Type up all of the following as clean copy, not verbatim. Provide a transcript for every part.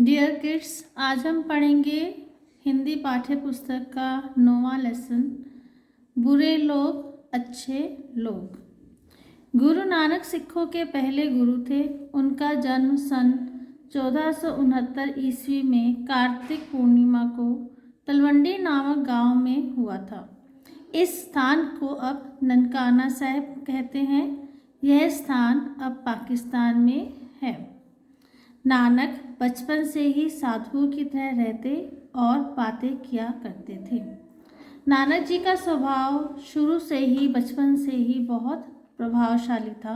Dear kids, आज हम पढ़ेंगे हिंदी पाठ्य पुस्तक का 9वां लेसन, बुरे लोग अच्छे लोग। गुरु नानक सिखों के पहले गुरु थे। उनका जन्म सन 1469 ईस्वी में कार्तिक पूर्णिमा को तलवंडी नामक गांव में हुआ था। इस स्थान को अब ननकाना साहिब कहते हैं। यह स्थान अब पाकिस्तान में है। नानक बचपन से ही साधुओं की तरह रहते और बातें किया करते थे। नानक जी का स्वभाव शुरू से ही बचपन से ही बहुत प्रभावशाली था।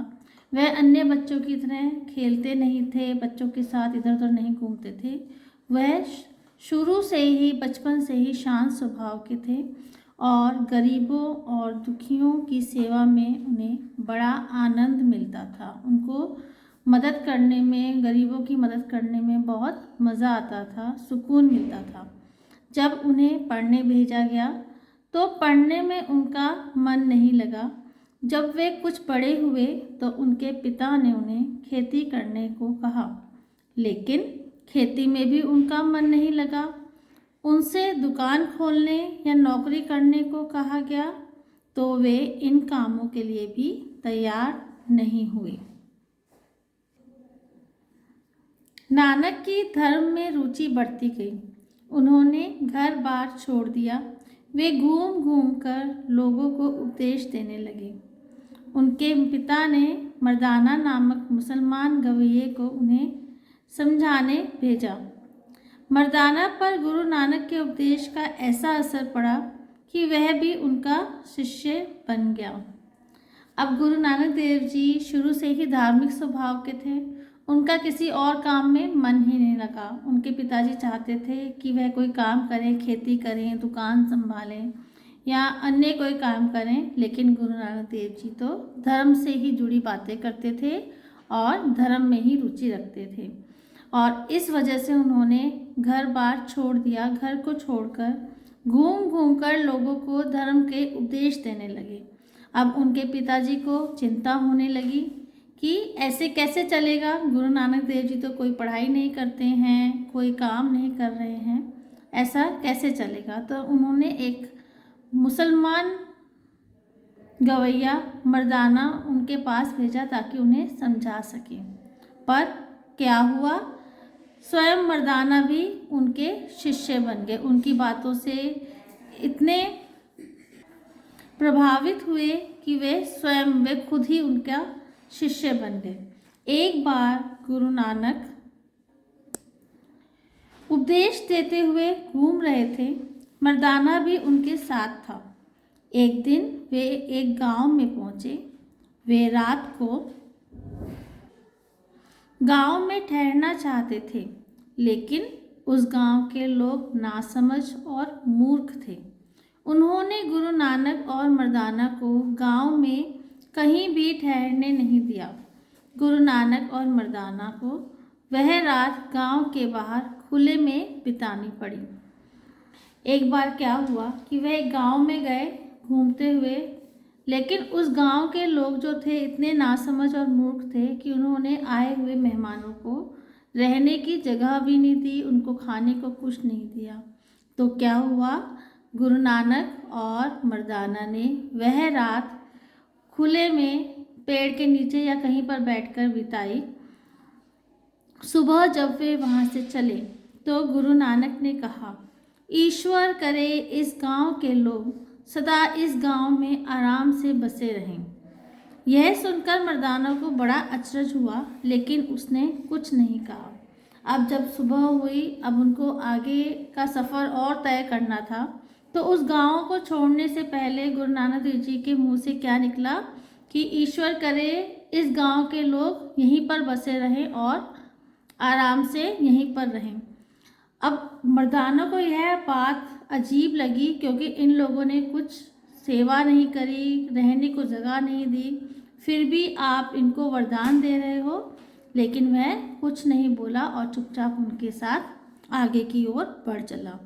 वह अन्य बच्चों की तरह खेलते नहीं थे, बच्चों के साथ इधर उधर नहीं घूमते थे। वह शुरू से ही बचपन से ही शांत स्वभाव के थे और गरीबों और दुखियों की सेवा में उन्हें बड़ा आनंद मिलता था। उनको मदद करने में, गरीबों की मदद करने में बहुत मज़ा आता था, सुकून मिलता था। जब उन्हें पढ़ने भेजा गया तो पढ़ने में उनका मन नहीं लगा। जब वे कुछ बड़े हुए तो उनके पिता ने उन्हें खेती करने को कहा, लेकिन खेती में भी उनका मन नहीं लगा। उनसे दुकान खोलने या नौकरी करने को कहा गया तो वे इन कामों के लिए भी तैयार नहीं हुए। नानक की धर्म में रुचि बढ़ती गई। उन्होंने घर बार छोड़ दिया। वे घूम घूम कर लोगों को उपदेश देने लगे। उनके पिता ने मर्दाना नामक मुसलमान गवैये को उन्हें समझाने भेजा। मर्दाना पर गुरु नानक के उपदेश का ऐसा असर पड़ा कि वह भी उनका शिष्य बन गया। अब गुरु नानक देव जी शुरू से ही धार्मिक स्वभाव के थे। उनका किसी और काम में मन ही नहीं लगा। उनके पिताजी चाहते थे कि वह कोई काम करें, खेती करें, दुकान संभालें या अन्य कोई काम करें, लेकिन गुरु नानक देव जी तो धर्म से ही जुड़ी बातें करते थे और धर्म में ही रुचि रखते थे और इस वजह से उन्होंने घर बार छोड़ दिया। घर को छोड़कर घूम घूम कर लोगों को धर्म के उपदेश देने लगे। अब उनके पिताजी को चिंता होने लगी कि ऐसे कैसे चलेगा। गुरु नानक देव जी तो कोई पढ़ाई नहीं करते हैं, कोई काम नहीं कर रहे हैं, ऐसा कैसे चलेगा। तो उन्होंने एक मुसलमान गवैया मर्दाना उनके पास भेजा ताकि उन्हें समझा सके। पर क्या हुआ, स्वयं मर्दाना भी उनके शिष्य बन गए। उनकी बातों से इतने प्रभावित हुए कि वे खुद ही उनका शिष्य बन गए। एक बार गुरु नानक उपदेश देते हुए घूम रहे थे। मर्दाना भी उनके साथ था। एक दिन वे एक गांव में पहुंचे। वे रात को गांव में ठहरना चाहते थे, लेकिन उस गांव के लोग नासमझ और मूर्ख थे। उन्होंने गुरु नानक और मर्दाना को गांव में कहीं भी ठहरने नहीं दिया। गुरु नानक और मर्दाना को वह रात गांव के बाहर खुले में बितानी पड़ी। एक बार क्या हुआ कि वह एक गांव में गए घूमते हुए, लेकिन उस गांव के लोग जो थे इतने नासमझ और मूर्ख थे कि उन्होंने आए हुए मेहमानों को रहने की जगह भी नहीं दी, उनको खाने को कुछ नहीं दिया। तो क्या हुआ, गुरु नानक और मर्दाना ने वह रात खुले में पेड़ के नीचे या कहीं पर बैठकर बिताई। सुबह जब वे वहाँ से चले तो गुरु नानक ने कहा, ईश्वर करे इस गांव के लोग सदा इस गांव में आराम से बसे रहें। यह सुनकर मर्दाना को बड़ा अचरज हुआ, लेकिन उसने कुछ नहीं कहा। अब जब सुबह हुई, अब उनको आगे का सफ़र और तय करना था। तो उस गांव को छोड़ने से पहले गुरु नानक देव जी के मुंह से क्या निकला कि ईश्वर करे इस गांव के लोग यहीं पर बसे रहें और आराम से यहीं पर रहें। अब मर्दाना को यह बात अजीब लगी, क्योंकि इन लोगों ने कुछ सेवा नहीं करी, रहने को जगह नहीं दी, फिर भी आप इनको वरदान दे रहे हो। लेकिन वह कुछ नहीं बोला और चुपचाप उनके साथ आगे की ओर बढ़ चला।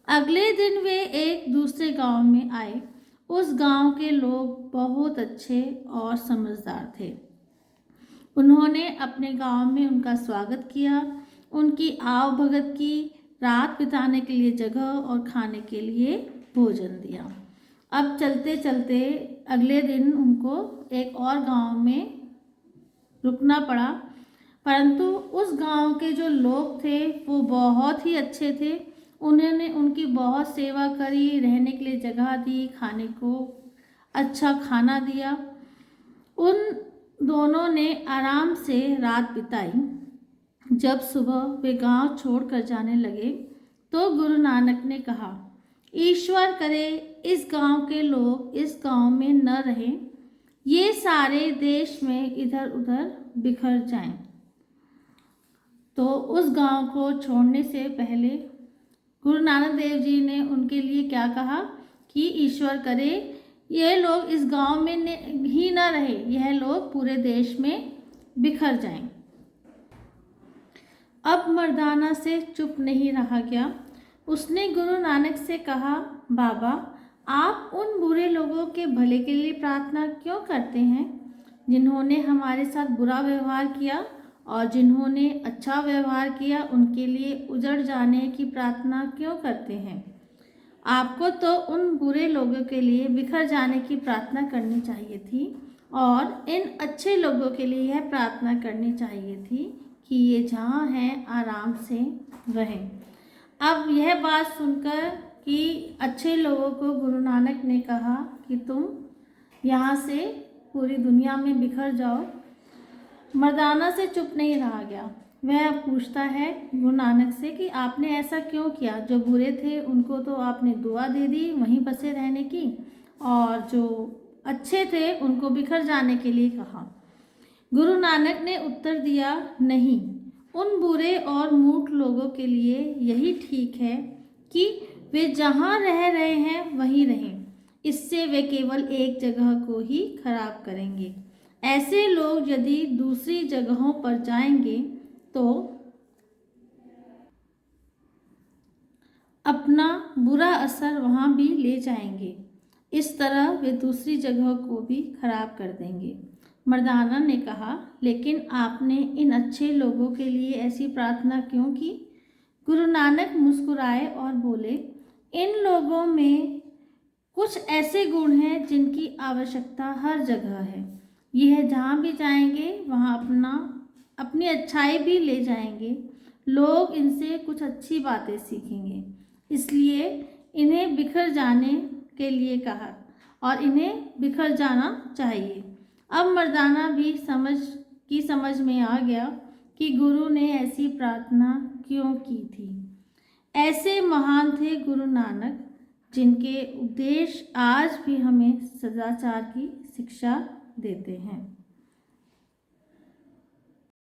अगले दिन वे एक दूसरे गांव में आए। उस गांव के लोग बहुत अच्छे और समझदार थे। उन्होंने अपने गांव में उनका स्वागत किया, उनकी आव भगत की, रात बिताने के लिए जगह और खाने के लिए भोजन दिया। अब चलते चलते अगले दिन उनको एक और गांव में रुकना पड़ा, परंतु उस गांव के जो लोग थे वो बहुत ही अच्छे थे। उन्होंने उनकी बहुत सेवा करी, रहने के लिए जगह दी, खाने को अच्छा खाना दिया। उन दोनों ने आराम से रात बिताई। जब सुबह वे गांव छोड़कर जाने लगे तो गुरु नानक ने कहा, ईश्वर करे इस गांव के लोग इस गांव में न रहें, ये सारे देश में इधर उधर बिखर जाएं। तो उस गांव को छोड़ने से पहले गुरु नानक देव जी ने उनके लिए क्या कहा कि ईश्वर करे ये लोग इस गांव में ही न रहे, यह लोग पूरे देश में बिखर जाएं। अब मर्दाना से चुप नहीं रहा गया। उसने गुरु नानक से कहा, बाबा आप उन बुरे लोगों के भले के लिए प्रार्थना क्यों करते हैं जिन्होंने हमारे साथ बुरा व्यवहार किया, और जिन्होंने अच्छा व्यवहार किया उनके लिए उजड़ जाने की प्रार्थना क्यों करते हैं? आपको तो उन बुरे लोगों के लिए बिखर जाने की प्रार्थना करनी चाहिए थी और इन अच्छे लोगों के लिए यह प्रार्थना करनी चाहिए थी कि ये जहाँ हैं आराम से रहें। अब यह बात सुनकर कि अच्छे लोगों को गुरु नानक ने कहा कि तुम यहाँ से पूरी दुनिया में बिखर जाओ, मर्दाना से चुप नहीं रहा गया। वह पूछता है गुरु नानक से कि आपने ऐसा क्यों किया? जो बुरे थे उनको तो आपने दुआ दे दी वहीं बसे रहने की, और जो अच्छे थे उनको बिखर जाने के लिए कहा। गुरु नानक ने उत्तर दिया, नहीं, उन बुरे और मूर्ख लोगों के लिए यही ठीक है कि वे जहाँ रह रहे हैं वहीं रहें। इससे वे केवल एक जगह को ही खराब करेंगे। ऐसे लोग यदि दूसरी जगहों पर जाएंगे तो अपना बुरा असर वहाँ भी ले जाएंगे। इस तरह वे दूसरी जगह को भी खराब कर देंगे। मर्दाना ने कहा, लेकिन आपने इन अच्छे लोगों के लिए ऐसी प्रार्थना क्यों की? गुरु नानक मुस्कुराए और बोले, इन लोगों में कुछ ऐसे गुण हैं जिनकी आवश्यकता हर जगह है। यह जहाँ भी जाएंगे वहाँ अपनी अच्छाई भी ले जाएंगे। लोग इनसे कुछ अच्छी बातें सीखेंगे, इसलिए इन्हें बिखर जाने के लिए कहा और इन्हें बिखर जाना चाहिए। अब मर्दाना भी समझ में आ गया कि गुरु ने ऐसी प्रार्थना क्यों की थी। ऐसे महान थे गुरु नानक, जिनके उपदेश आज भी हमें सदाचार की शिक्षा देते हैं।